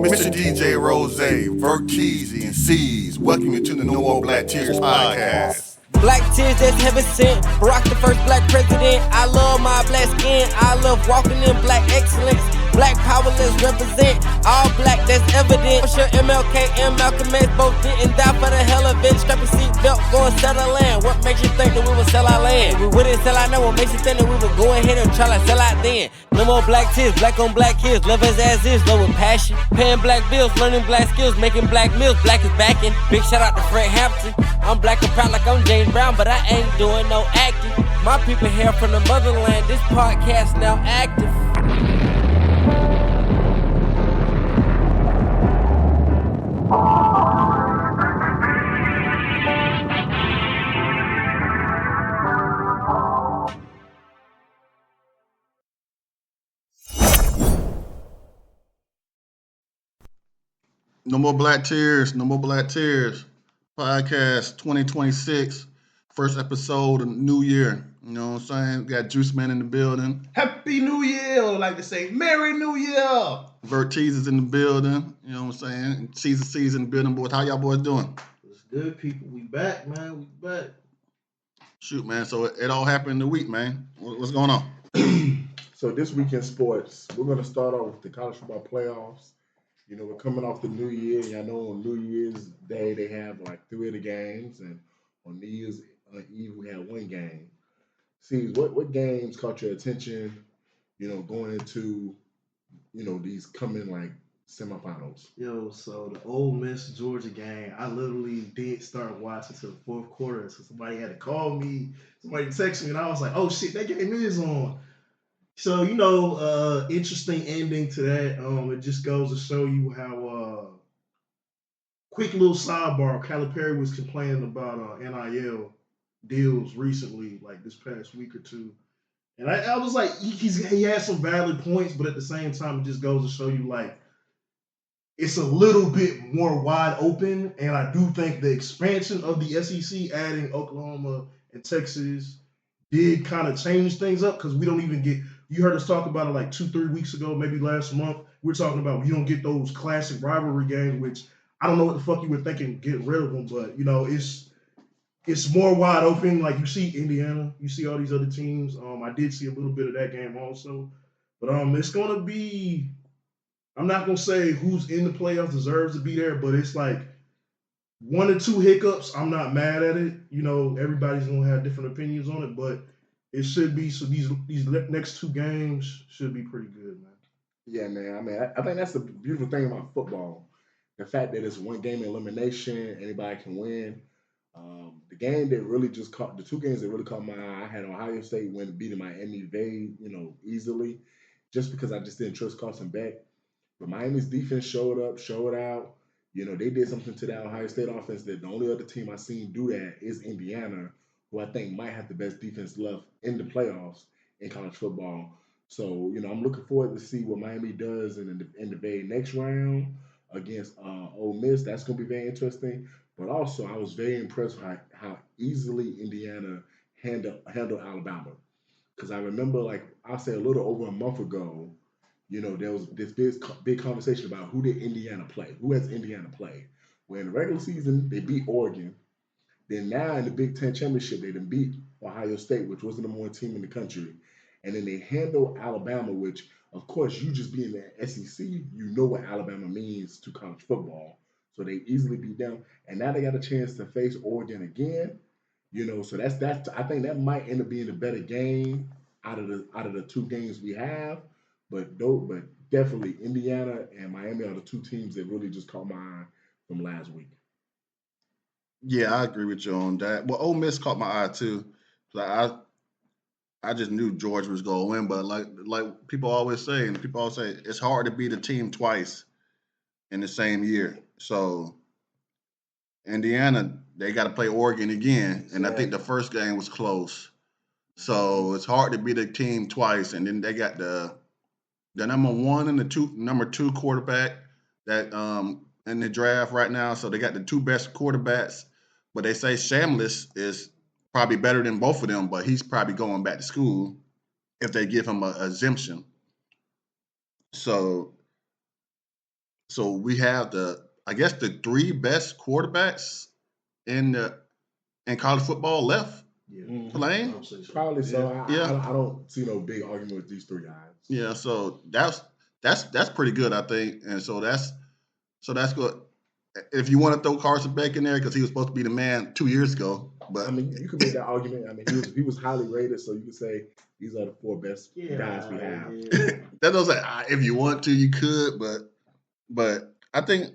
Mr. DJ Rose, Verteezy, and C's, welcome you to the No More Black Tears podcast. Black tears that's heaven sent. Barack the first black president. I love my black skin. I love walking in black excellence. Black power, let's represent. All black, that's evident. I'm sure MLK and Malcolm X both didn't die for the hell of it. Strap your seatbelt, go and sell our land. What makes you think that we would sell our land? We wouldn't sell our land. What makes you think that we would go ahead and try to sell out then? No more black tears, black on black kids. Love us as is, love with passion. Paying black bills, learning black skills, making black meals. Black is backing. Big shout out to Fred Hampton. I'm black and proud like I'm James Brown, but I ain't doing no acting. My people here from the motherland. This podcast now active. No More Black Tears, No More Black Tears podcast 2026, first episode of New Year. You know what I'm saying? Got Juice Man in the building. Happy New Year! I would like to say Merry New Year! Verteezy's in the building. You know what I'm saying? C's in the building, boys. How y'all boys doing? It's good, people. We back, man. We back. Shoot, man. So it all happened in the week, man. What's going on? So this week in sports, we're going to start off with the college football playoffs. You know, we're coming off the New Year. And I know on New Year's Day they have like 3 of the games, and on New Year's Eve we had 1 game. See, what games caught your attention? You know, going into these coming like semifinals. Yo, so the Ole Miss Georgia game, I literally did start watching to the 4th quarter. So somebody had to call me, somebody texted me, and I was like, oh shit, that game is on. So, interesting ending to that. It just goes to show you how, quick little sidebar, Calipari was complaining about NIL deals recently, like this past week or two. And I was like, he has some valid points, but at the same time, it just goes to show you, like, it's a little bit more wide open. And I do think the expansion of the SEC, adding Oklahoma and Texas, did kind of change things up, because we don't even get – you heard us talk about it like 2-3 weeks ago, maybe last month. We're talking about you don't get those classic rivalry games, which I don't know what the fuck you were thinking, get rid of them. But, it's more wide open. Like, you see Indiana, you see all these other teams. I did see a little bit of that game also. But it's going to be – I'm not going to say who's in the playoffs deserves to be there, but it's like 1 or 2 hiccups. I'm not mad at it. Everybody's going to have different opinions on it, but it should be. So these next 2 games should be pretty good, man. Yeah, man. I mean, I think that's the beautiful thing about football. The fact that it's 1 game elimination, anybody can win. The game that really just caught, the 2 games that really caught my eye, I had Ohio State beating Miami very, easily, just because I just didn't trust Carson Beck. But Miami's defense showed out. They did something to that Ohio State offense that the only other team I've seen do that is Indiana, who I think might have the best defense left in the playoffs in college football. So, I'm looking forward to see what Miami does in the very next round against Ole Miss. That's going to be very interesting. But also, I was very impressed with how easily Indiana handled Alabama. Because I remember, I'll say a little over a month ago, there was this big conversation about who did Indiana play? Who has Indiana play? Well, in the regular season, they beat Oregon. Then now in the Big Ten Championship, they done beat Ohio State, which was the number 1 team in the country. And then they handled Alabama, which, of course, you just being the SEC, you know what Alabama means to college football. So they easily beat them. And now they got a chance to face Oregon again. So that's I think that might end up being a better game out of the 2 games we have. But definitely Indiana and Miami are the 2 teams that really just caught my eye from last week. Yeah, I agree with you on that. Well, Ole Miss caught my eye too. I just knew Georgia was going to win, but like people always say, it's hard to beat a team twice in the same year. So Indiana, they got to play Oregon again, and I think the first game was close. So it's hard to beat a team twice, and then they got the number 1 and the number 2 quarterback that in the draft right now. So they got the 2 best quarterbacks, but they say Shamlis is probably better than both of them, but he's probably going back to school if they give him an exemption. So So we have the three best quarterbacks in college football left playing. Probably so. Yeah. I don't see no big argument with these three guys. Yeah, so that's pretty good, I think, and so that's good. If you want to throw Carson Beck in there because he was supposed to be the man 2 years ago, but I mean, you could make that argument. I mean, he was highly rated, so you could say these are the four best guys we have. that doesn't. If you want to, you could, but I think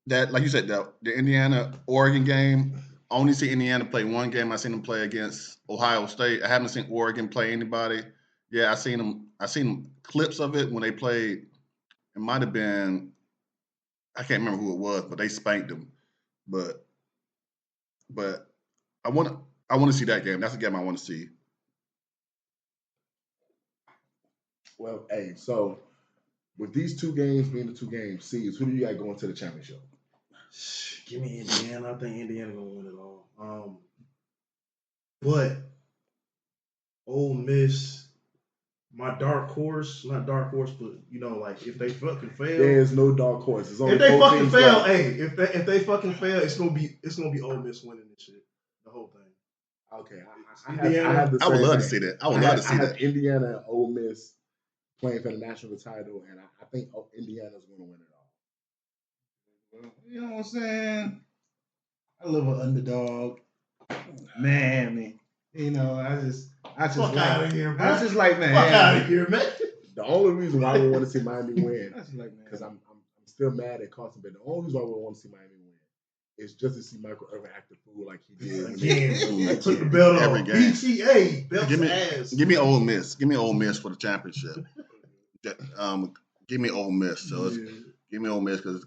that, like you said, the Indiana-Oregon game, I only see Indiana play one game. I seen them play against Ohio State. I haven't seen Oregon play anybody. Yeah, I seen them clips of it when they played. It might have been, I can't remember who it was, but they spanked them. But I want to see that game. That's the game I want to see. Well, hey, so with these two games being the two game seeds, who do you got going to the championship? Give me Indiana. I think Indiana gonna win it all. But Ole Miss, my dark horse, not dark horse, but like if they fucking fail, there's no dark horse. It's only if they fucking fail, left. hey, if they fucking fail, it's gonna be Ole Miss winning this shit, the whole thing. Okay, I would love to see that. I would love to see that. Indiana and Ole Miss playing for the national title, and I think Indiana's going to win it all. Well, you know what I'm saying? I love an underdog. Man. I just fuck like out of here, man. I just like, man. Fuck out of here, man. The only reason why we want to see Miami win, because I'm still mad at Carson, but the only reason why we want to see Miami win is just to see Michael Irvin act the fool like he did. Again, took the belt off. BTA, belt ass. Give me Ole Miss. Give me Ole Miss for the championship. Give me Ole Miss. So give me Ole Miss because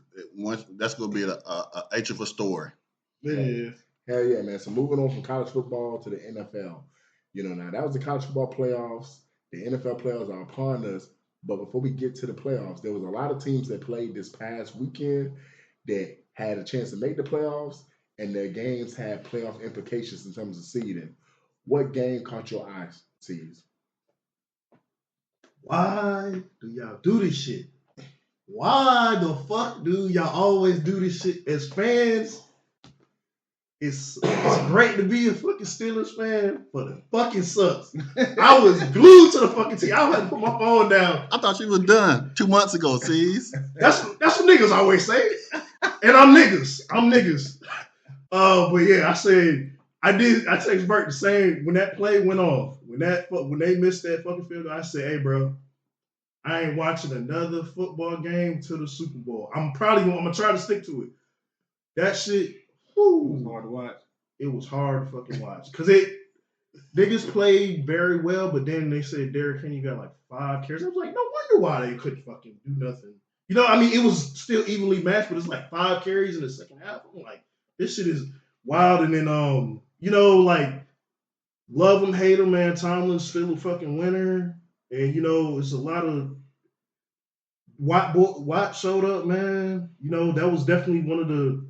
that's going to be a H of a story. It is. Hell yeah, man. So moving on from college football to the NFL. Now that was the college football playoffs. The NFL playoffs are upon us. But before we get to the playoffs, there was a lot of teams that played this past weekend that had a chance to make the playoffs, and their games had playoff implications in terms of seeding. What game caught your eyes, C's? Why do y'all do this shit? Why the fuck do y'all always do this shit? As fans, it's great to be a fucking Steelers fan, but it fucking sucks. I was glued to the fucking team. I had to put my phone down. I thought you was done 2 months ago, C's. That's what niggas always say. And I'm niggas. But yeah, I said I texted Bert the same when that play went off. When they missed that fucking field goal, I said, hey bro, I ain't watching another football game till the Super Bowl. I'm gonna try to stick to it. That shit, It was hard to watch. It was hard to fucking watch. Cause niggas played very well, but then they said Derrick Henry got like 5 carries. I was like, no wonder why they couldn't fucking do nothing. It was still evenly matched, but it's like 5 carries in the second half. I'm like, this shit is wild. And then, like, love him, hate him, man. Tomlin's still a fucking winner. And, it's a lot of Watt showed up, man. That was definitely one of the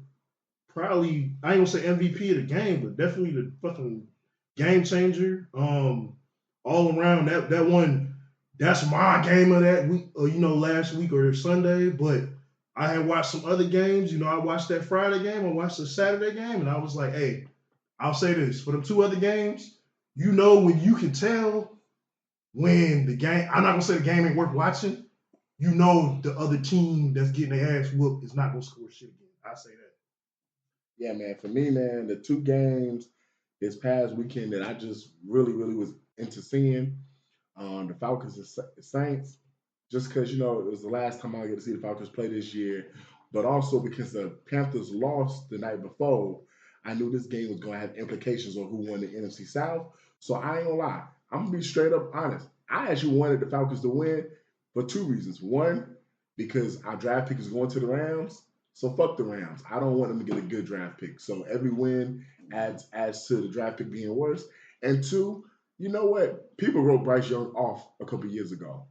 probably, I ain't gonna say MVP of the game, but definitely the fucking game changer. All around that one. That's my game of that week, last week or Sunday. But I had watched some other games. I watched that Friday game. I watched the Saturday game. And I was like, hey, I'll say this. For them 2 other games, when you can tell when the game, I'm not going to say the game ain't worth watching. The other team that's getting their ass whooped is not going to score shit again. I say that. Yeah, man. For me, man, the 2 games this past weekend that I just really, really was into seeing, the Falcons and Saints, just because, it was the last time I get to see the Falcons play this year, but also because the Panthers lost the night before, I knew this game was going to have implications on who won the NFC South. So I ain't going to lie. I'm going to be straight up honest. I actually wanted the Falcons to win for 2 reasons. One, because our draft pick is going to the Rams, so fuck the Rams. I don't want them to get a good draft pick. So every win adds to the draft pick being worse. And 2, you know what? People wrote Bryce Young off a couple years ago.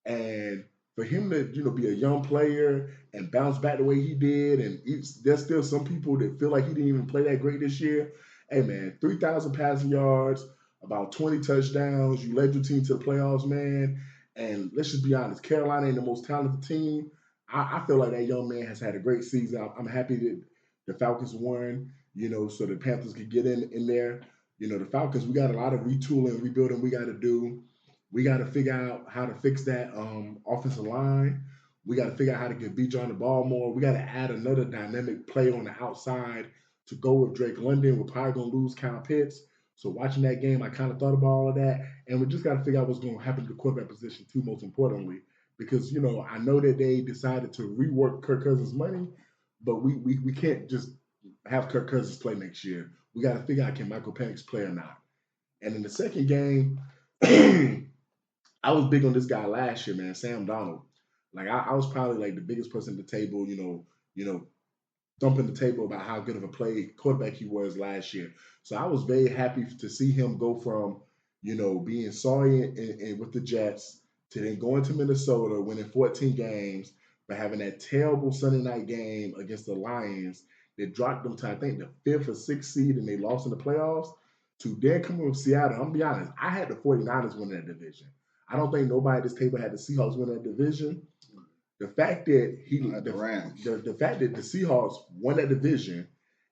And for him to, be a young player and bounce back the way he did, and there's still some people that feel like he didn't even play that great this year. Hey, man, 3,000 passing yards, about 20 touchdowns. You led your team to the playoffs, man. And let's just be honest, Carolina ain't the most talented team. I feel like that young man has had a great season. I'm happy that the Falcons won, so the Panthers could get in there. The Falcons, we got a lot of retooling, rebuilding we got to do. We got to figure out how to fix that offensive line. We got to figure out how to get Bijan the ball more. We got to add another dynamic play on the outside to go with Drake London. We're probably going to lose Kyle Pitts. So watching that game, I kind of thought about all of that. And we just got to figure out what's going to happen to the quarterback position, too, most importantly. Because, I know that they decided to rework Kirk Cousins' money, but we can't just have Kirk Cousins play next year. We got to figure out, can Michael Penix play or not? And in the second game, I was big on this guy last year, man, Sam Darnold. Like I was probably like the biggest person at the table, thumping the table about how good of a play quarterback he was last year. So I was very happy to see him go from, being sorry and with the Jets to then going to Minnesota, winning 14 games, but having that terrible Sunday night game against the Lions that dropped them to, I think, the 5th or 6th seed and they lost in the playoffs, to then coming with Seattle. I'm going to be honest, I had the 49ers winning that division. I don't think nobody at this table had the Seahawks win that division. The fact that the fact that the Seahawks won that division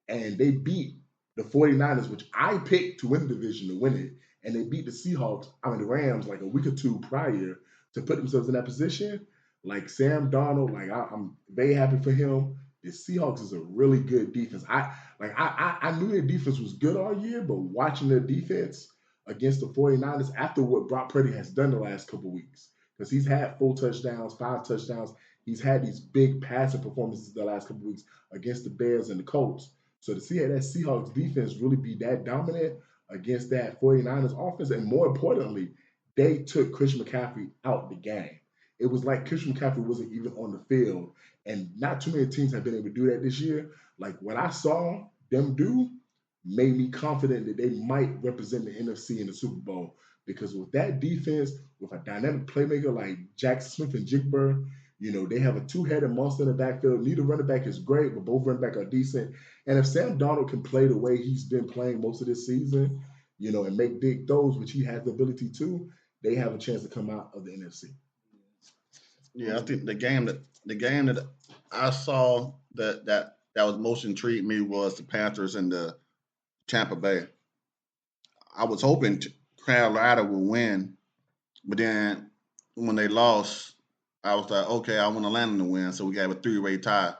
and they beat the 49ers, which I picked to win the division to win it, and they beat the Rams like a week or two prior to put themselves in that position. Like Sam Darnold, like I'm very happy for him. The Seahawks is a really good defense. I knew their defense was good all year, but watching their defense against the 49ers after what Brock Purdy has done the last couple of weeks, because he's had 4 touchdowns, 5 touchdowns. He's had these big passing performances the last couple of weeks against the Bears and the Colts. So to see that Seahawks defense really be that dominant against that 49ers offense, and more importantly, they took Christian McCaffrey out the game. It was like Christian McCaffrey wasn't even on the field, and not too many teams have been able to do that this year. Like what I saw them do made me confident that they might represent the NFC in the Super Bowl, because with that defense, with a dynamic playmaker like Jackson Smith and Jigba, they have a 2-headed monster in the backfield. Neither running back is great, but both running back are decent. And if Sam Darnold can play the way he's been playing most of this season, and make big throws, which he has the ability to, they have a chance to come out of the NFC. Yeah, I think the game that I saw that was most intrigued me was the Panthers and the Tampa Bay. I was hoping Carolina would win, but then when they lost, I was like, okay, I want Atlanta to win, so we got a 3-way tie.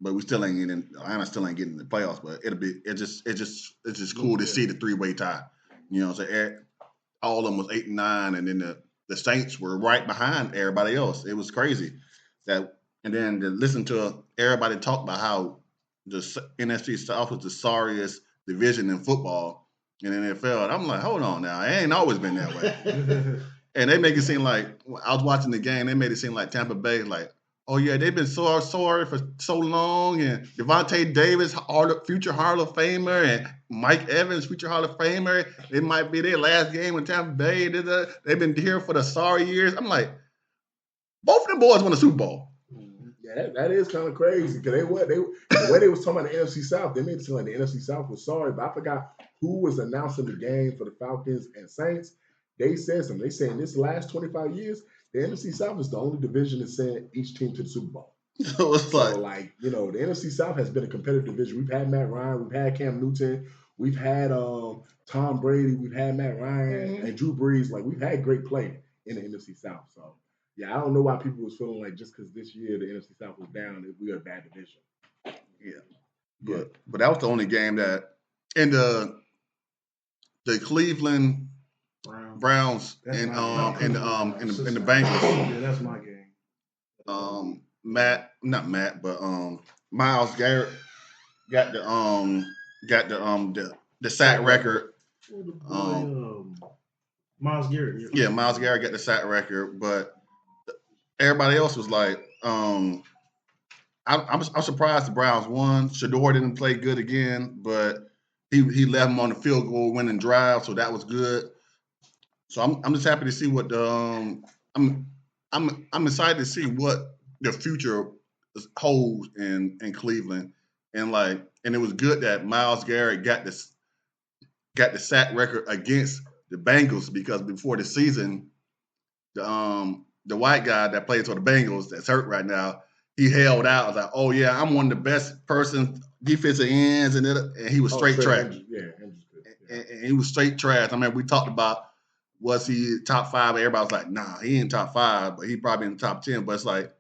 But we still ain't getting. Atlanta still ain't getting in the playoffs. But it's just cool to see the 3-way tie. So all of them was 8-9, and then the Saints were right behind everybody else. It was crazy and then to listen to everybody talk about how the NFC South was the sorriest division in football in the NFL. And I'm like, hold on now, it ain't always been that way. And they make it seem like, I was watching the game, they made it seem like Tampa Bay, like, oh yeah, they've been so sorry for so long, and Devontae Davis, future Hall of Famer, and Mike Evans, future Hall of Famer, it might be their last game with Tampa Bay. They've been here for the sorry years. I'm like, both of them boys won a Super Bowl. Yeah, that is kind of crazy, because the way they was talking about the NFC South, they made it seem like the NFC South was sorry, but I forgot who was announcing the game for the Falcons and Saints. They said something. They said in this last 25 years, the NFC South is the only division that sent each team to the Super Bowl. So it's the NFC South has been a competitive division. We've had Matt Ryan, we've had Cam Newton, we've had Tom Brady, we've had Matt Ryan and Drew Brees. Like, we've had great play in the NFC South. So yeah, I don't know why people was feeling like just because this year the NFC South was down, that we are a bad division. Yeah, but that was the only game that in the Cleveland Browns and the Bengals. Yeah, that's my game. Myles Garrett got the sack record. Myles Garrett. Yeah, Myles Garrett got the sack record, but everybody else was like, I'm surprised the Browns won. Shador didn't play good again, but he left him on the field goal winning drive, so that was good. So I'm just happy to see what I'm excited to see what the future holds in Cleveland, and it was good that Myles Garrett got the sack record against the Bengals, because before the season, the white guy that plays for the Bengals that's hurt right now, he held out. I was like, oh yeah, I'm one of the best defensive ends, and he was straight trash. Andrews good. Yeah. And he was straight trash. I mean, we talked about was he top 5? Everybody was like, nah, he ain't top 5, but he probably in the top 10. But it's like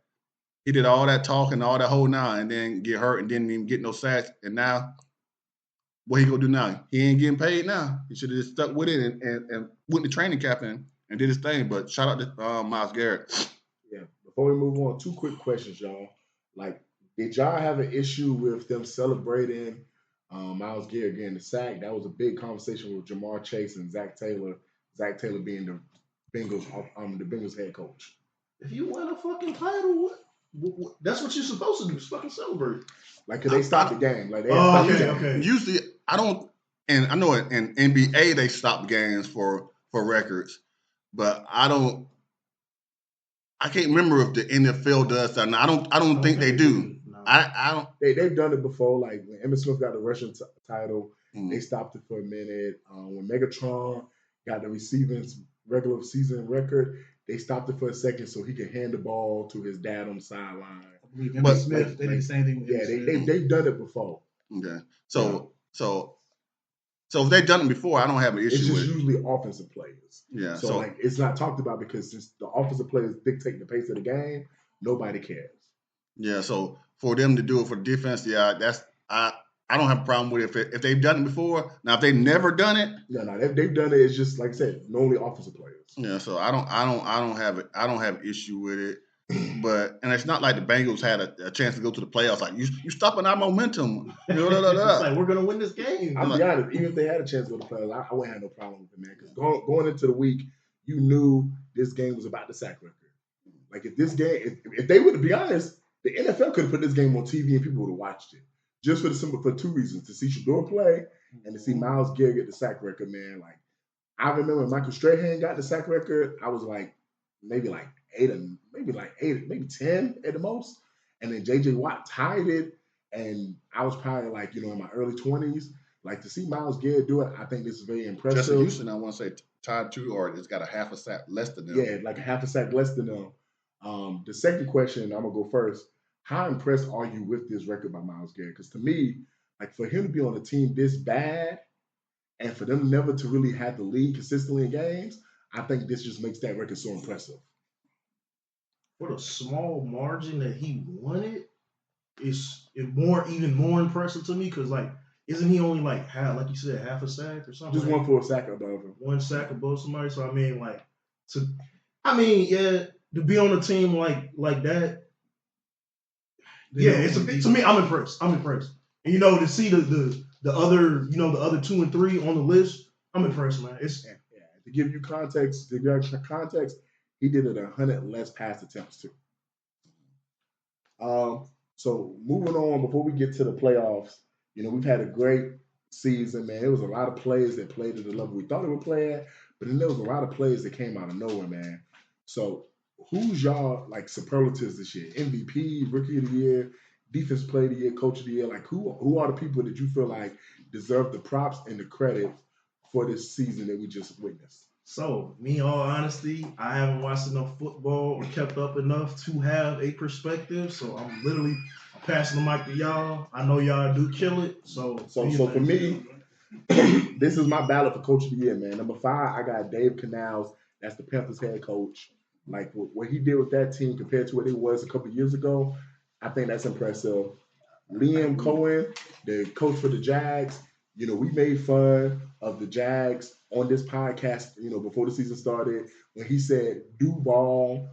he did all that talking, all that whole now, and then get hurt and didn't even get no sacks. And now, what he gonna do now? He ain't getting paid now. He should have just stuck with it and went to training camp and did his thing. But shout out to Myles Garrett. Yeah. Before we move on, 2 quick questions, y'all. Like, did y'all have an issue with them celebrating Myles Garrett getting the sack? That was a big conversation with Jamar Chase and Zach Taylor. Zach Taylor being the Bengals head coach. If you win a fucking title, what that's what you're supposed to do. Just fucking celebrate. Like, could they stop the game? Like, Okay. Usually, I don't, and I know in NBA they stop games for records, but I can't remember if the NFL does that. I don't think they do. No. I don't. They've done it before. Like when Emmitt Smith got the rushing title, they stopped it for a minute. When Megatron got the regular season record, they stopped it for a second so he could hand the ball to his dad on the sideline. I believe Emmitt Smith, they did the same thing with Emmitt Smith. They've done it before. Okay. So if they've done it before, I don't have an issue it's with it. It's usually offensive players. Yeah. So like it's not talked about because since the offensive players dictate the pace of the game, nobody cares. Yeah. So for them to do it for defense, I don't have a problem with it if they've done it before. Now if they've never done it, they've done it. It's just like I said, normally offensive players. Yeah. So I don't have issue with it. But and it's not like the Bengals had a chance to go to the playoffs. Like you stopping our momentum. It's like we're gonna win this game. I'll be honest. Even if they had a chance to go to the playoffs, I wouldn't have no problem with it, man. Because going into the week, you knew this game was about the sack record. Like if this game, if they were to be honest, the NFL could have put this game on TV and people would have watched it. Just for 2 reasons: to see Shador play and to see Myles Garrett get the sack record. Man, like I remember when Michael Strahan got the sack record, I was like maybe 10 at the most. And then J.J. Watt tied it, and I was probably like, in my early 20s. Like to see Myles Garrett do it, I think this is very impressive. Justin Houston, I want to say tied to, or it's got a half a sack less than them. Yeah, like a half a sack less than them. The second question, I'm gonna go first. How impressed are you with this record by Myles Garrett? Because to me, like for him to be on a team this bad, and for them never to really have the lead consistently in games, I think this just makes that record so impressive. For the small margin that he won it, it's even more impressive to me because like isn't he only like you said half a sack or something? Just one full sack above him. One sack above somebody. So I mean to be on a team like that. To me, I'm impressed. And to see the other the other 2 and 3 on the list, I'm impressed, man. To give you context, he did it 100 less pass attempts too. So moving on, before we get to the playoffs, we've had a great season, man. There was a lot of players that played at the level we thought they would play at, but then there was a lot of players that came out of nowhere, man. So who's y'all like superlatives this year? MVP, Rookie of the Year, Defensive Player of the Year, Coach of the Year. Like who are the people that you feel like deserve the props and the credit for this season that we just witnessed? So, me, in all honesty, I haven't watched enough football or kept up enough to have a perspective. So, I'm literally passing the mic to y'all. I know y'all do kill it. So for me, this is my ballot for Coach of the Year, man. Number 5, I got Dave Canals. That's the Panthers head coach. Like, what he did with that team compared to what it was a couple of years ago, I think that's impressive. Liam Cohen, the coach for the Jags, we made fun of the Jags on this podcast, before the season started, when he said Duval.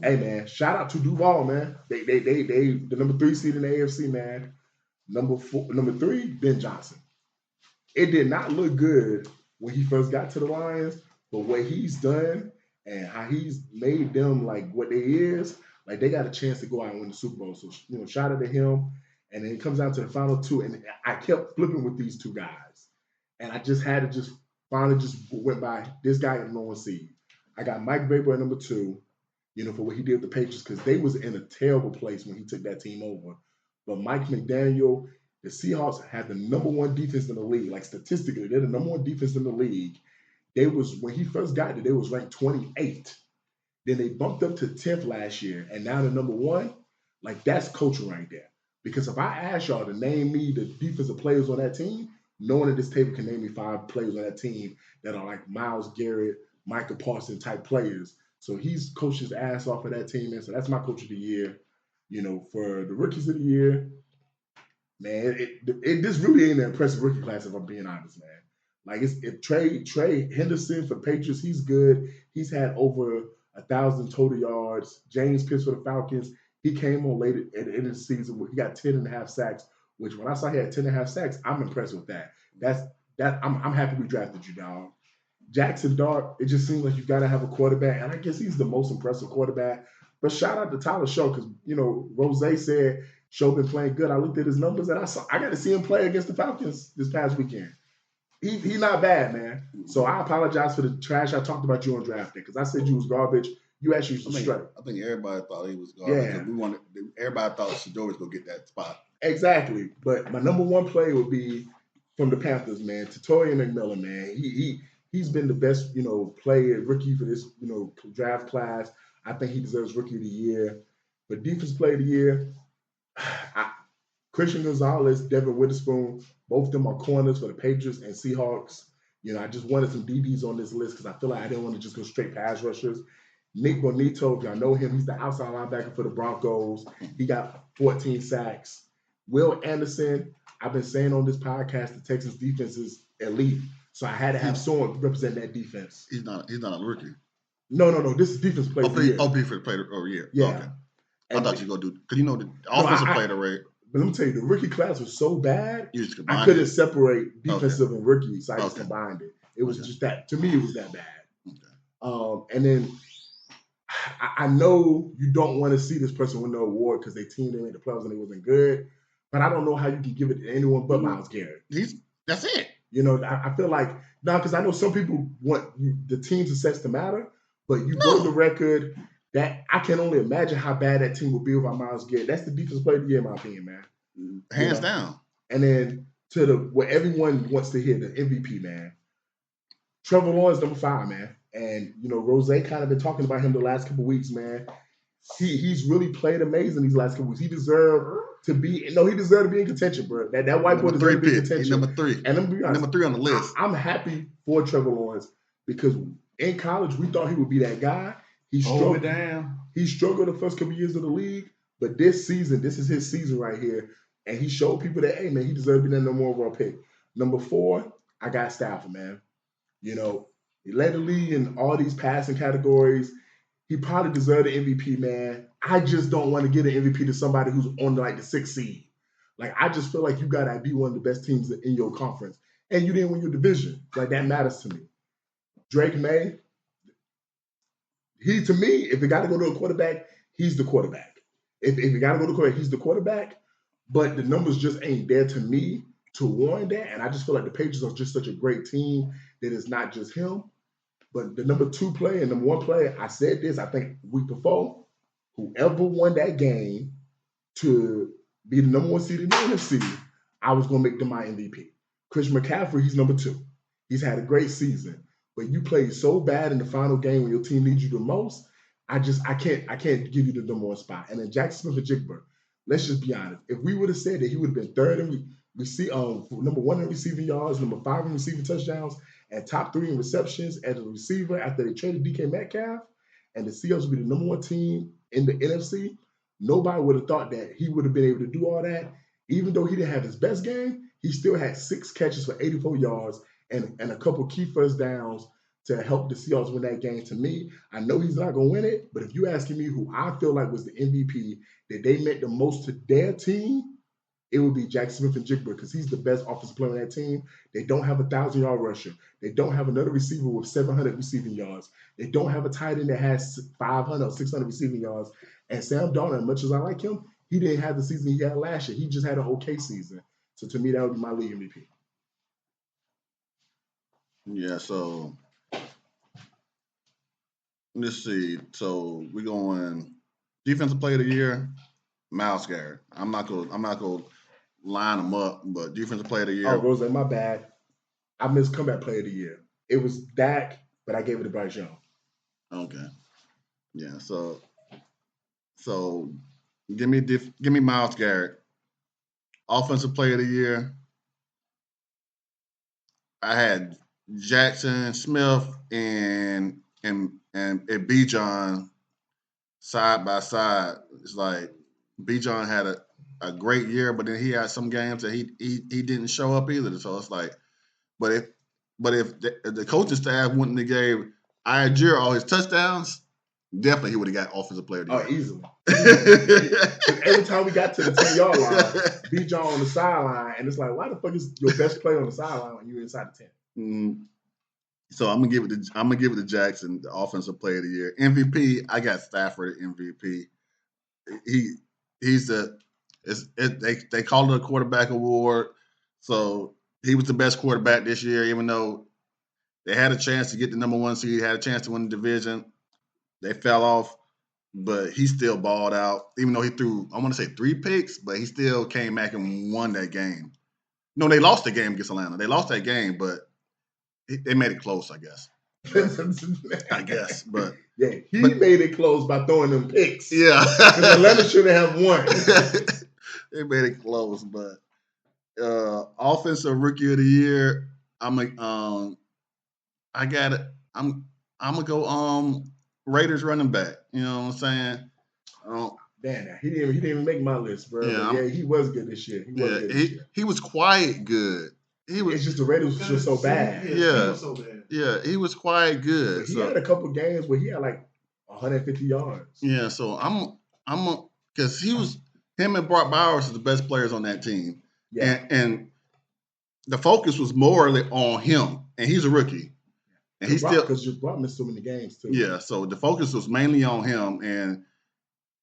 Hey man, shout out to Duval, man. They the number 3 seed in the AFC, man. Number 3, Ben Johnson. It did not look good when he first got to the Lions, but what he's done and how he's made them like what they is, like they got a chance to go out and win the Super Bowl. So shout out to him. And then it comes down to the final 2, and I kept flipping with these 2 guys, and I just had to finally went by this guy at number 1 seed. I got Mike Vrabel at number 2, for what he did with the Patriots, because they was in a terrible place when he took that team over. But Mike McDaniel, the Seahawks had the number 1 defense in the league. Like statistically, they're the number 1 defense in the league. When he first got there, they was ranked 28. Then they bumped up to 10th last year, and now they're number 1. Like that's coaching right there. Because if I ask y'all to name me the defensive players on that team, no one at this table can name me 5 players on that team that are like Myles Garrett, Micah Parsons type players. So he's coached his ass off of that team, and so that's my coach of the year. For the rookies of the year, man, this really ain't an impressive rookie class if I'm being honest, man. Like if Trey Henderson for the Patriots, he's good. He's had over 1,000 total yards. James Pierce for the Falcons, he came on late at the end of the season where he got 10.5 sacks. Which when I saw he had 10.5 sacks, I'm impressed with that. I'm happy we drafted you, dog. Jackson Dart, it just seems like you got to have a quarterback, and I guess he's the most impressive quarterback. But shout out to Tyler Show because Rose said Show been playing good. I looked at his numbers and I got to see him play against the Falcons this past weekend. He's not bad, man. So I apologize for the trash I talked about you on draft day because I said you was garbage. You actually was straight. I think everybody thought he was garbage. Yeah. Everybody thought Shedeur was gonna get that spot. Exactly. But my number one play would be from the Panthers, man. Tatorian McMillan, man. He's been the best, rookie for this, draft class. I think he deserves rookie of the year. But defense player of the year, Christian Gonzalez, Devin Witherspoon, both of them are corners for the Patriots and Seahawks. I just wanted some DBs on this list because I feel like I didn't want to just go straight pass rushers. Nick Bonito, if y'all know him, he's the outside linebacker for the Broncos. He got 14 sacks. Will Anderson, I've been saying on this podcast, the Texans defense is elite. So I had to have someone represent that defense. He's not a rookie. No. This is defense player of the year. for the player of the year. Yeah. Okay. I thought you were going to do – because the offensive player of the year. But let me tell you, the rookie class was so bad, I couldn't separate defensive and rookie, so I just combined it. It was just that. To me, it was that bad. Okay. And then I know you don't want to see this person win the award because they team they made the playoffs and it wasn't good, but I don't know how you can give it to anyone but Myles Garrett. That's it. I feel like now because I know some people want the team success to matter, but you broke the record. That I can only imagine how bad that team would be without Myles Garrett. That's the defensive player of the year, in my opinion, man. Hands down. And then to what everyone wants to hear, the MVP, man. Trevor Lawrence, number 5, man. And Rose kind of been talking about him the last couple weeks, man. He's really played amazing these last couple weeks. He deserved to be in contention, bro. That white boy deserved to be in contention. He's number 3. And I'm gonna be honest, number 3 on the list. I'm happy for Trevor Lawrence because in college we thought he would be that guy. He struggled the first couple years of the league, but this season, this is his season right here, and he showed people that, hey, man, he deserves to be the number 1 overall pick. Number 4, I got Stafford, man. He led the league in all these passing categories. He probably deserved the MVP, man. I just don't want to give an MVP to somebody who's on the 6th seed. I just feel like you got to be one of the best teams in your conference, and you didn't win your division. That matters to me. Drake May. To me, if it got to go to a quarterback, he's the quarterback. If it got to go to quarterback, he's the quarterback. But the numbers just ain't there to me to warrant that. And I just feel like the Patriots are just such a great team that it's not just him. But the number 2 player and number 1 player, I said this, I think week before, whoever won that game to be the number 1 seed in the NFC, I was going to make them my MVP. Christian McCaffrey, he's number 2. He's had a great season. But you played so bad in the final game when your team needs you the most. I can't give you the number 1 spot. And then Jackson Smith-Njigba, let's just be honest. If we would have said that he would have been 3rd in number 1 in receiving yards, number 5 in receiving touchdowns, and top 3 in receptions as a receiver after they traded DK Metcalf, and the Seahawks would be the number 1 team in the NFC, nobody would have thought that he would have been able to do all that. Even though he didn't have his best game, he still had 6 catches for 84 yards and a couple key first downs to help the Seahawks win that game. To me, I know he's not going to win it, but if you're asking me who I feel like was the MVP, that they meant the most to their team, it would be Jackson Smith-Njigba because he's the best offensive player on that team. They don't have a 1,000-yard rusher. They don't have another receiver with 700 receiving yards. They don't have a tight end that has 500 or 600 receiving yards. And Sam Darnold, as much as I like him, he didn't have the season he had last year. He just had an okay season. So to me, that would be my league MVP. Yeah, so let's see. So we're going defensive player of the year, Myles Garrett. I'm not gonna line them up, but defensive player of the year. Oh, Rose, my bad. I missed comeback player of the year. It was Dak, but I gave it to Bryce Young. Okay. Yeah. So Give me Myles Garrett. Offensive player of the year. I had Jackson Smith and B. John side by side. It's like B. John had a great year, but then he had some games that he didn't show up either. So it's like, but if the coaching staff wouldn't have gave Algier all his touchdowns, definitely he would have got offensive player of the year. Easily. Every time we got to the 10-yard line, B. John on the sideline, and it's like, why the fuck is your best player on the sideline when you're inside the 10? Mm-hmm. So I'm gonna give it to Jackson, the offensive player of the year. MVP, I got Stafford MVP. They call it a quarterback award. So he was the best quarterback this year, even though they had a chance to get the number 1 seed, had a chance to win the division. They fell off, but he still balled out. Even though he threw, I want to say 3 picks, but he still came back and won that game. No, they lost the game against Atlanta. They lost that game, but they made it close, I guess. But yeah, made it close by throwing them picks. Yeah, because Atlanta should have won. They made it close, but offensive rookie of the year, I got it. I'm gonna go Raiders running back. You know what I'm saying? Damn, he didn't even make my list, bro. Yeah, he was good this year. He was quiet good. It's just the Raiders was just so bad. Yeah, he was quiet good. But he had a couple games where he had like 150 yards. Yeah, so I'm because him and Brock Bowers are the best players on that team. Yeah, and the focus was more on him, and he's a rookie, and he's still because Brock missed so many games too. Yeah, so the focus was mainly on him, and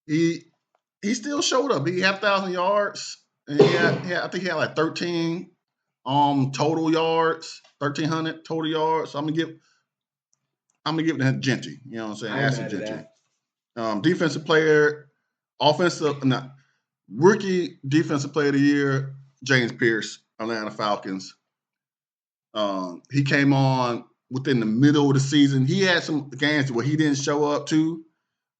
he still showed up. He had 1,000 yards, and I think he had like 13 total yards, 1,300 total yards. So I'm gonna give it to Genty. You know what I'm saying? Ashton Genty. Defensive player, rookie defensive player of the year, James Pierce, Atlanta Falcons. He came on within the middle of the season. He had some games where he didn't show up too,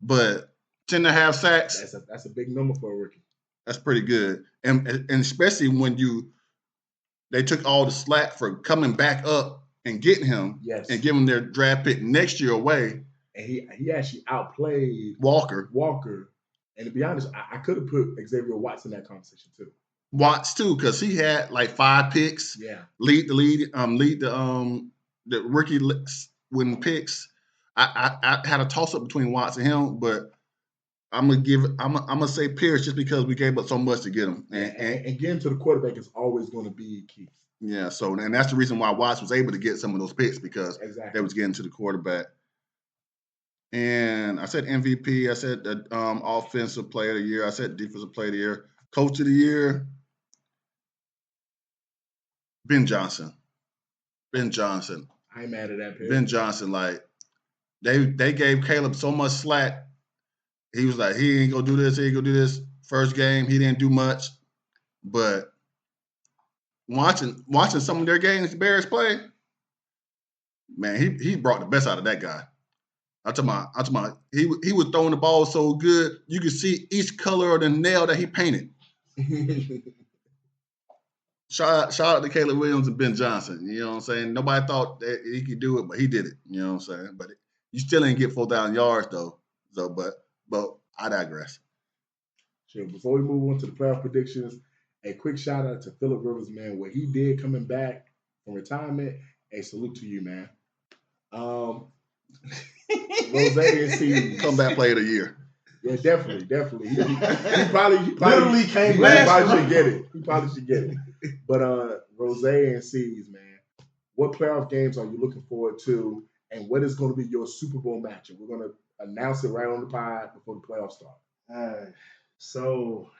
but 10.5 sacks. That's a big number for a rookie. That's pretty good, and especially when they took all the slack for coming back up and getting him, and giving their draft pick next year away. And he actually outplayed Walker. And to be honest, I could have put Xavier Watts in that conversation too. Watts too, because he had like 5 picks. Yeah, lead the rookie winning picks. I had a toss up between Watts and him, but I'm gonna say Pierce just because we gave up so much to get him. And getting to the quarterback is always going to be key. Yeah, so and that's the reason why Watts was able to get some of those picks because they was getting to the quarterback. And I said MVP. I said the offensive player of the year. I said defensive player of the year. Coach of the year, Ben Johnson. I ain't mad at that pick. Ben Johnson, like they gave Caleb so much slack. He was like, he ain't gonna do this. He ain't gonna do this. First game, he didn't do much, but watching some of their games, the Bears play, man, he brought the best out of that guy. I'm talking about he was throwing the ball so good you could see each color of the nail that he painted. Shout out to Caleb Williams and Ben Johnson. You know what I'm saying? Nobody thought that he could do it, but he did it. You know what I'm saying? But you still ain't get 4,000 yards though. So, but I digress. Sure. Before we move on to the playoff predictions, a quick shout out to Phillip Rivers, man. What he did coming back from retirement, a salute to you, man. Rose and C, comeback player of the year. Yeah, definitely. He probably literally came back. He probably should get it. But Rose and C's, man, what playoff games are you looking forward to, and what is going to be your Super Bowl matchup? We're going to announce it right on the pod before the playoffs start. All right. So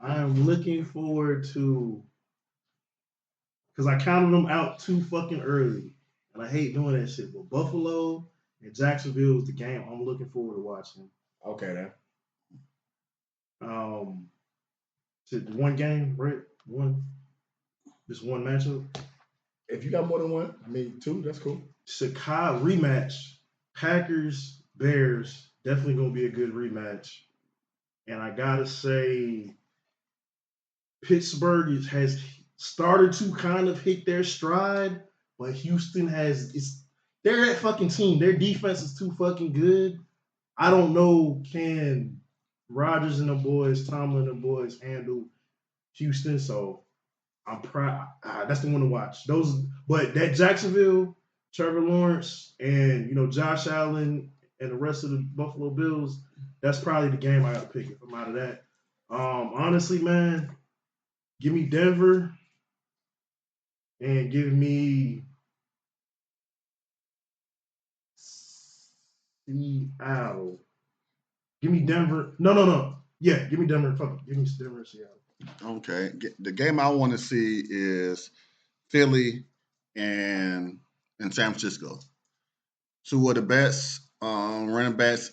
I'm looking forward to, because I counted them out too fucking early, and I hate doing that shit. But Buffalo and Jacksonville is the game I'm looking forward to watching. Okay, then. One game, right? Just one matchup. If you got more than one, I mean 2, that's cool. Chicago rematch, Packers, Bears, definitely gonna be a good rematch. And I gotta say, Pittsburgh has started to kind of hit their stride, but Houston they're that fucking team. Their defense is too fucking good. I don't know, can Rodgers and the boys, Tomlin and the boys handle Houston? So I'm proud. That's the one to watch. But that Jacksonville, Trevor Lawrence, and Josh Allen and the rest of the Buffalo Bills. That's probably the game I got to pick if I'm out of that. Honestly, man, give me Denver and give me Seattle. Give me Denver. No. Yeah, give me Denver. Fuck it. Give me Denver and Seattle. Okay. The game I want to see is Philly and San Francisco. Two of the best running backs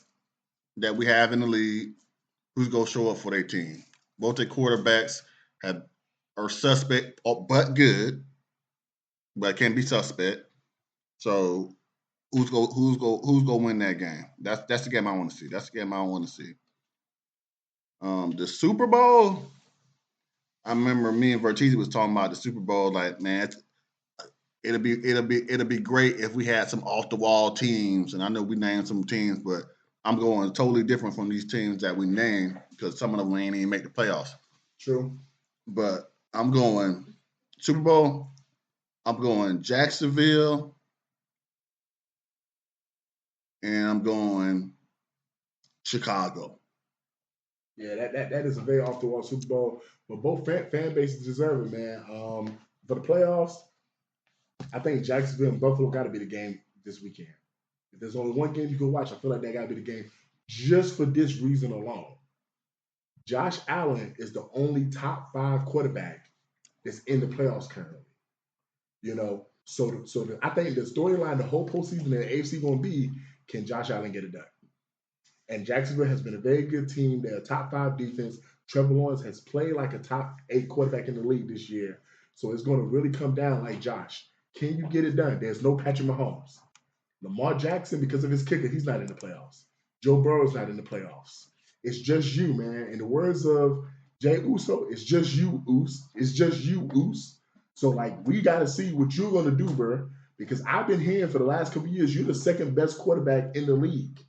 that we have in the league. Who's gonna show up for their team? Both their quarterbacks are suspect, but good, but can be suspect. So who's gonna win that game? That's the game I want to see. That's the game I want to see. The Super Bowl. I remember me and Vertizi was talking about the Super Bowl. Like, man, it'll be great if we had some off the wall teams. And I know we named some teams, but I'm going totally different from these teams that we named because some of them ain't even make the playoffs. True. But I'm going Super Bowl. I'm going Jacksonville. And I'm going Chicago. Yeah, that is a very off the wall Super Bowl, but both fan bases deserve it, man. For the playoffs, I think Jacksonville and Buffalo got to be the game this weekend. If there's only one game you can watch, I feel like that got to be the game just for this reason alone. Josh Allen is the only top 5 quarterback that's in the playoffs currently. I think the storyline, the whole postseason in the AFC going to be, can Josh Allen get it done? And Jacksonville has been a very good team. They're a top 5 defense. Trevor Lawrence has played like a top 8 quarterback in the league this year. So it's going to really come down like Josh. Can you get it done? There's no Patrick Mahomes. Lamar Jackson, because of his kicker, he's not in the playoffs. Joe Burrow's not in the playoffs. It's just you, man. In the words of Jay Uso, it's just you, Us. It's just you, Us. So, we got to see what you're going to do, bro. Because I've been hearing for the last couple of years, you're the second best quarterback in the league.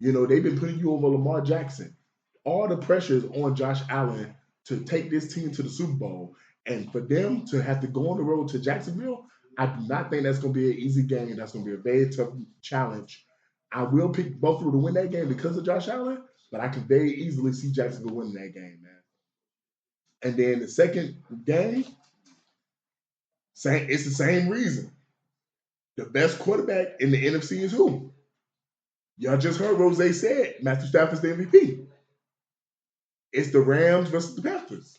They've been putting you over Lamar Jackson. All the pressure is on Josh Allen to take this team to the Super Bowl. And for them to have to go on the road to Jacksonville, I do not think that's going to be an easy game. That's going to be a very tough challenge. I will pick Buffalo to win that game because of Josh Allen, but I can very easily see Jacksonville winning that game, man. And then the second game, it's the same reason. The best quarterback in the NFC is who? Y'all just heard Rose said Matthew Stafford's the MVP. It's the Rams versus the Panthers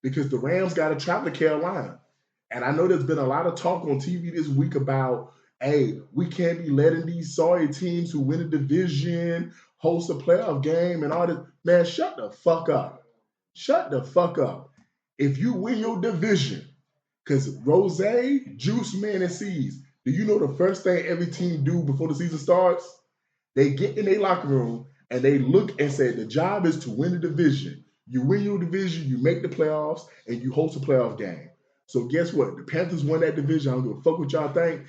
because the Rams got to travel to Carolina. And I know there's been a lot of talk on TV this week about, hey, we can't be letting these sorry teams who win a division host a playoff game and all this. Man, shut the fuck up. Shut the fuck up. If you win your division, because Rose, Juice, Man, and C's, do you know the first thing every team do before the season starts? They get in their locker room and they look and say, the job is to win the division. You win your division, you make the playoffs, and you host a playoff game. So guess what? The Panthers won that division. I don't give a fuck what y'all think.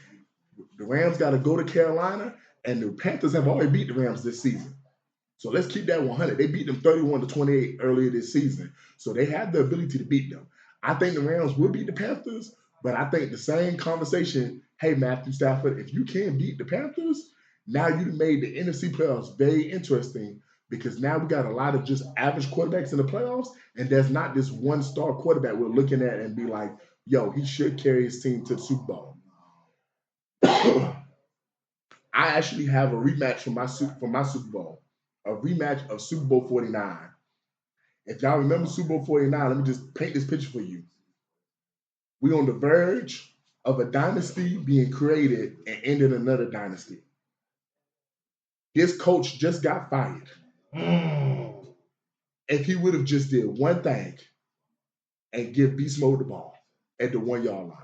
The Rams got to go to Carolina, and the Panthers have already beat the Rams this season. So let's keep that 100. They beat them 31-28 earlier this season. So they have the ability to beat them. I think the Rams will beat the Panthers, but I think the same conversation, hey, Matthew Stafford, if you can't beat the Panthers, now you made the NFC playoffs very interesting because now we got a lot of just average quarterbacks in the playoffs, and there's not this one-star quarterback we're looking at and be like, yo, he should carry his team to the Super Bowl. I actually have a rematch from my Super Bowl, a rematch of Super Bowl 49. If y'all remember Super Bowl 49, let me just paint this picture for you. We're on the verge of a dynasty being created and ending another dynasty. This coach just got fired. If he would have just did one thing and give Beast Mode the ball at the 1-yard line.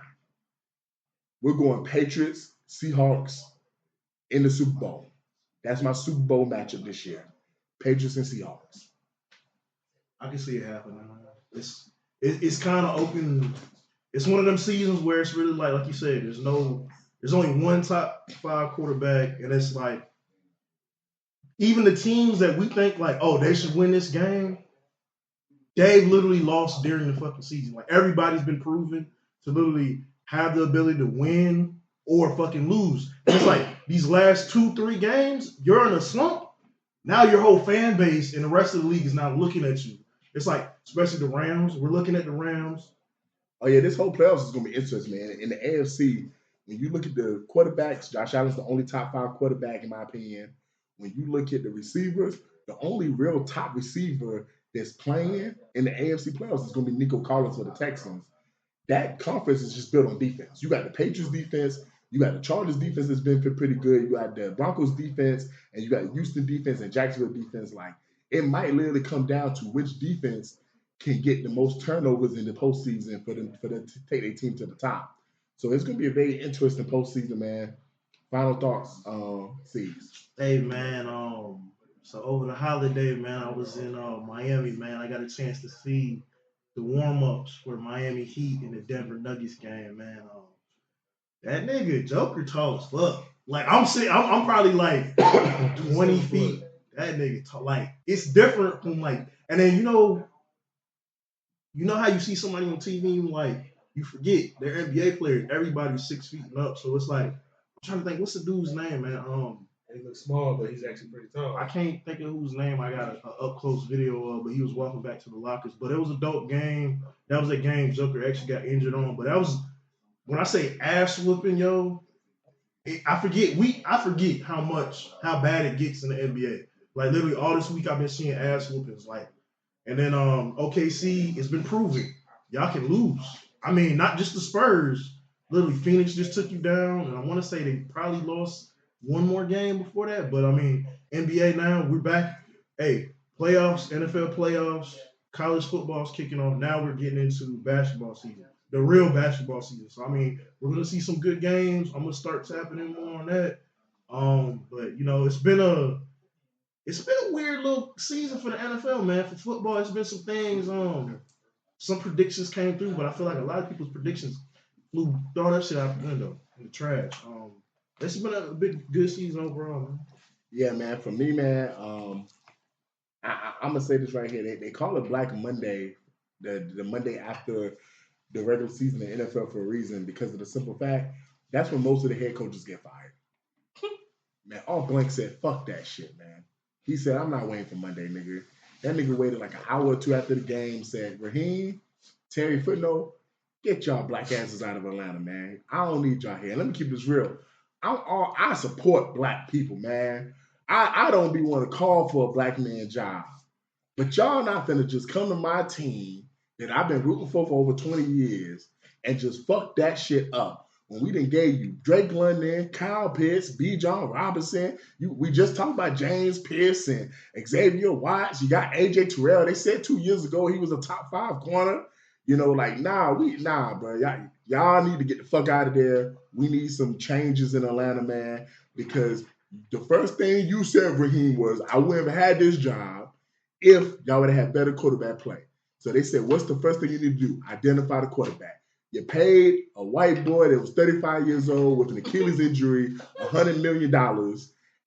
We're going Patriots, Seahawks in the Super Bowl. That's my Super Bowl matchup this year. Patriots and Seahawks. I can see it happening. It's kind of open. It's one of them seasons where it's really like you said, there's only one top 5 quarterback, and it's like even the teams that we think like, oh, they should win this game, they've literally lost during the fucking season. Like everybody's been proven to literally have the ability to win or fucking lose. And it's like these last 2-3 games, you're in a slump. Now your whole fan base and the rest of the league is now looking at you. It's like, especially the Rams. We're looking at the Rams. Oh yeah, this whole playoffs is gonna be interesting, man. In the AFC, when you look at the quarterbacks, Josh Allen's the only top 5 quarterback in my opinion. When you look at the receivers, the only real top receiver that's playing in the AFC playoffs is gonna be Nico Collins for the Texans. That conference is just built on defense. You got the Patriots defense, you got the Chargers defense that's been pretty good, you got the Broncos defense, and you got Houston defense and Jacksonville defense. Like it might literally come down to which defense can get the most turnovers in the postseason for them to take their team to the top. So it's gonna be a very interesting postseason, man. Final thoughts, C's. Hey man, so over the holiday, man, I was in Miami, man. I got a chance to see the warm-ups for the Miami Heat and the Denver Nuggets game, man. That nigga Joker tall as fuck. Like I'm probably like 20 feet. That nigga tall. Like it's different from like, and then you know how you see somebody on TV, like you forget they're NBA players. Everybody's 6 feet and up. So it's like I'm trying to think, what's the dude's name, man? He looks small, but he's actually pretty tall. I can't think of whose name I got an up close video of, but he was walking back to the lockers. But it was a dope game. That was a game Joker actually got injured on. But that was when I say ass whooping, yo. I forget how bad it gets in the NBA. Like literally all this week I've been seeing ass whoopings. Like, and then OKC, it's been proven y'all can lose. I mean, not just the Spurs. Literally, Phoenix just took you down, and I want to say they probably lost one more game before that. But I mean, NBA now, we're back. Hey, playoffs, NFL playoffs, college football's kicking off. Now we're getting into basketball season, the real basketball season. So I mean, we're gonna see some good games. I'm gonna start tapping in more on that. But you know, it's been a weird little season for the NFL, man. For football, it's been some things. Some predictions came through, but I feel like a lot of people's predictions throw that shit out the window in the trash. It's been a big good season overall, man. Yeah, man. For me, man, I'm gonna say this right here. They call it Black Monday, the Monday after the regular season in the NFL for a reason, because of the simple fact that's when most of the head coaches get fired. Man, all Blank said, "Fuck that shit, man." He said, "I'm not waiting for Monday, nigga." That nigga waited like an hour or two after the game. Said, "Raheem, Terry Footnote, get y'all black asses out of Atlanta, man. I don't need y'all here." Let me keep this real. I support black people, man. I don't be want to call for a black man job. But y'all not finna just come to my team that I've been rooting for over 20 years and just fuck that shit up. When we done gave you Drake London, Kyle Pitts, B. John Robinson, we just talked about James Pearson, Xavier Watts, you got AJ Terrell. They said 2 years ago he was a top 5 corner. You know, like, nah, bro. Y'all need to get the fuck out of there. We need some changes in Atlanta, man, because the first thing you said, Raheem, was I wouldn't have had this job if y'all would have had better quarterback play. So they said, what's the first thing you need to do? Identify the quarterback. You paid a white boy that was 35 years old with an Achilles injury $100 million,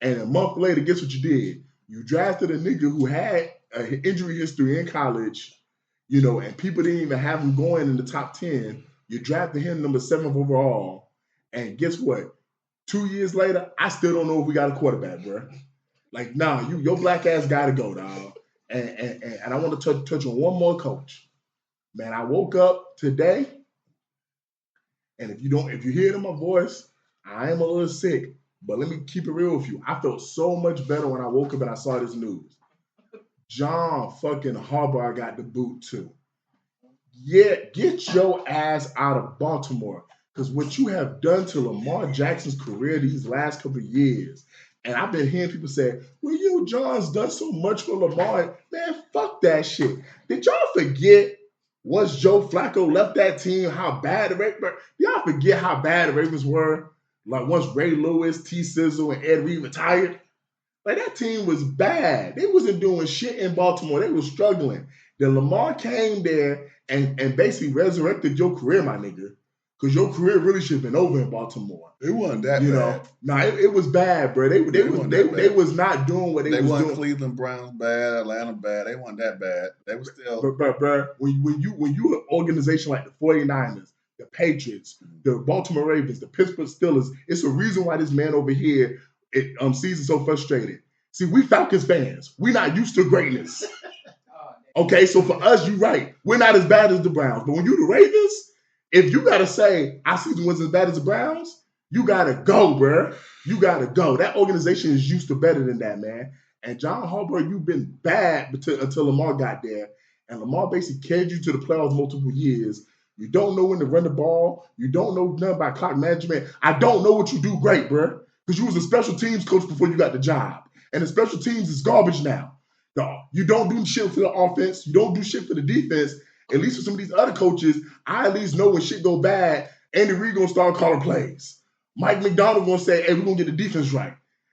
and a month later, guess what you did? You drafted a nigga who had an injury history in college, you know, and people didn't even have him going in the top 10. You drafted him number 7th overall, and guess what? 2 years later, I still don't know if we got a quarterback, bro. Like, nah, your black ass got to go, dog. And I want to touch on one more coach. Man, I woke up today, and if you hear it in my voice, I am a little sick. But let me keep it real with you. I felt so much better when I woke up and I saw this news. John fucking Harbaugh got the boot too. Yeah, get your ass out of Baltimore. Because what you have done to Lamar Jackson's career these last couple of years, and I've been hearing people say, well, John's done so much for Lamar. Man, fuck that shit. Did y'all forget once Joe Flacco left that team, how bad the Ravens were? Y'all forget how bad the Ravens were? Like once Ray Lewis, T. Sizzle, and Ed Reed retired? Like that team was bad. They wasn't doing shit in Baltimore. They were struggling. Then Lamar came there and basically resurrected your career, my nigga. Because your career really should have been over in Baltimore. It wasn't that You bad. know, no, it was bad, bro. They was not doing what they was wasn't doing. Cleveland Browns bad, Atlanta bad. They wasn't that bad. They were still. But bro, when you an organization like the 49ers, the Patriots, the Baltimore Ravens, the Pittsburgh Steelers, it's a reason why this man over here sees so frustrated. See, we Falcons fans. We're not used to greatness. Okay, so for us, you're right. We're not as bad as the Browns. But when you the Ravens, if you got to say, our season was as bad as the Browns, you got to go, bro. You got to go. That organization is used to better than that, man. And John Harbaugh, you've been bad until Lamar got there. And Lamar basically carried you to the playoffs multiple years. You don't know when to run the ball. You don't know nothing about clock management. I don't know what you do great, bro. Because you was a special teams coach before you got the job. And the special teams is garbage now. No, you don't do shit for the offense. You don't do shit for the defense. At least for some of these other coaches, I at least know when shit go bad, Andy Reid gonna start calling plays. Mike McDonald gonna say, hey, we're gonna get the defense right.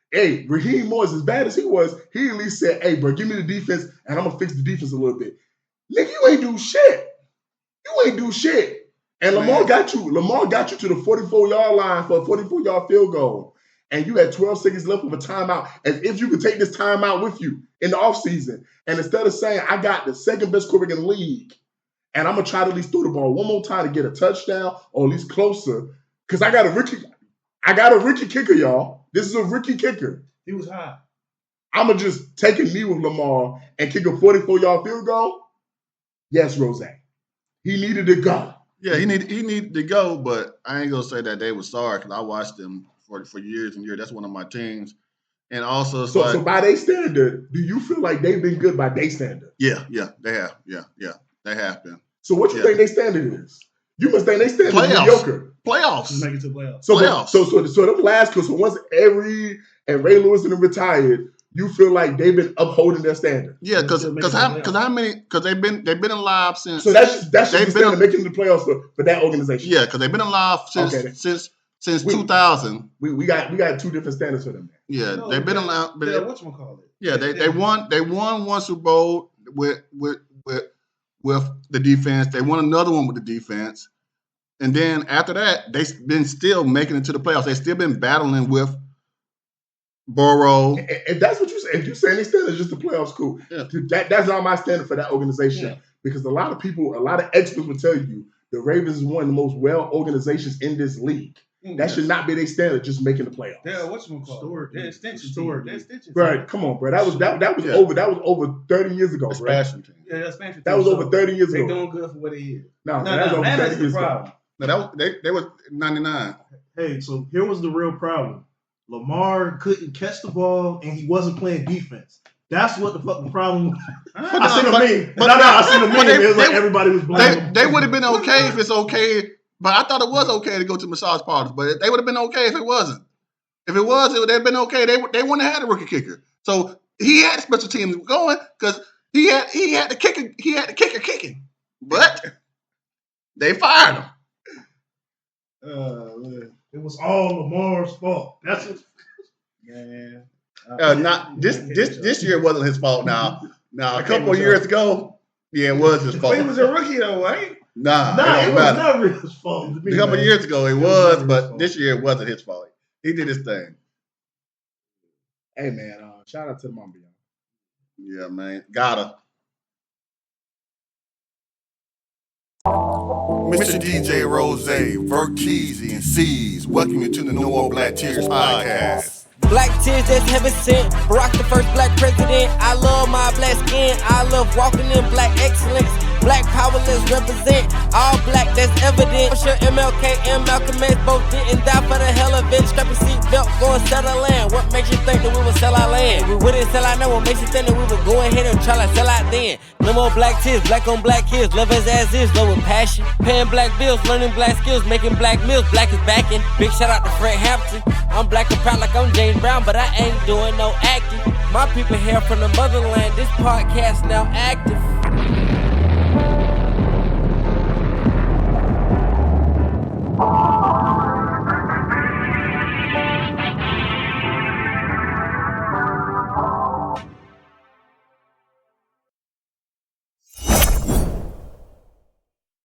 Hey, Raheem Morris, as bad as he was, he at least said, hey, bro, give me the defense, and I'm gonna fix the defense a little bit. Nigga, you ain't do shit. You ain't do shit. And Lamar got you to the 44-yard line for a 44-yard field goal. And you had 12 seconds left of a timeout, as if you could take this timeout with you in the offseason. And instead of saying, I got the second best quarterback in the league, and I'm going to try to at least throw the ball one more time to get a touchdown or at least closer. Because I got a rookie kicker, y'all. This is a rookie kicker. He was hot. I'm going to just take a knee with Lamar and kick a 44-yard field goal? Yes, Rose. He needed to go. Yeah, he needed to go, but I ain't going to say that they were sorry because I watched them for years and years. That's one of my teams. And also, so by their standard, do you feel like they've been good by their standard? Yeah, they have. Yeah, they have been. So what you think their standard is? You must think they standard is mediocre. Playoffs. Just make it to playoffs. So playoffs. So them last, so once Ray Lewis and them retired, you feel like they've been upholding their standard. Yeah, because they've been alive since. So that's just been making the playoffs for that organization. Yeah, because they've been alive since 2000. We got two different standards for them. Yeah, they've been alive. Yeah, whatchamacallit? Yeah, they won one Super Bowl with the defense. They won another one with the defense. And then after that, they've been still making it to the playoffs. They've still been battling with Burrow. If that's what you say, if you say any standard is just the playoffs, cool. Yeah. That's not my standard for that organization. Yeah. Because a lot of experts will tell you the Ravens is one of the most well organizations in this league. That should not be their standard, just making the playoffs. Yeah, whatchamacallit? They're extension team. Right, come on, bro. That was over 30 years ago, bro. Expansion team. Yeah, expansion team. That was over 30 years ago. They're doing good for what they is. No, that's over 30 years ago. No, they was 99. Hey, so here was the real problem. Lamar couldn't catch the ball, and he wasn't playing defense. That's what the fucking problem was. I seen a meme. It was like everybody was blaming. They would have been okay if it's okay. But I thought it was okay to go to massage parties. But they would have been okay if it wasn't. If it was, they'd have been okay. They wouldn't have had a rookie kicker. So he had special teams going because he had the kicker. He had the kicker kicking. But they fired him. Man. It was all Lamar's fault. That's it. Man. Not this year wasn't his fault. Now a couple of years ago, yeah, it was his fault. He was a rookie though, right? Nah, it was never his fault. A couple of years ago, it was, but this year it wasn't his fault. He did his thing. Hey man, shout out to the Mamba. Yeah, man, gotta. Mr. DJ Rose, Verkeezy, and C's, welcome you to the No More Black Tears podcast. Black tears that's heaven sent. Barack the first black president. I love my black skin. I love walking in black excellence. Black power, let's represent. All black, that's evident. For sure, MLK and Malcolm X both didn't die for the hell of it. Strap a seatbelt, go and sell our land. What makes you think that we would sell our land? We wouldn't sell our land. What makes you think that we would go ahead and try to sell out then? No more black tears, black on black kids. Love as is, love with passion. Paying black bills, learning black skills, making black meals. Black is backing. Big shout out to Fred Hampton. I'm black and proud like I'm James Brown, but I ain't doing no acting. My people here from the motherland. This podcast now active.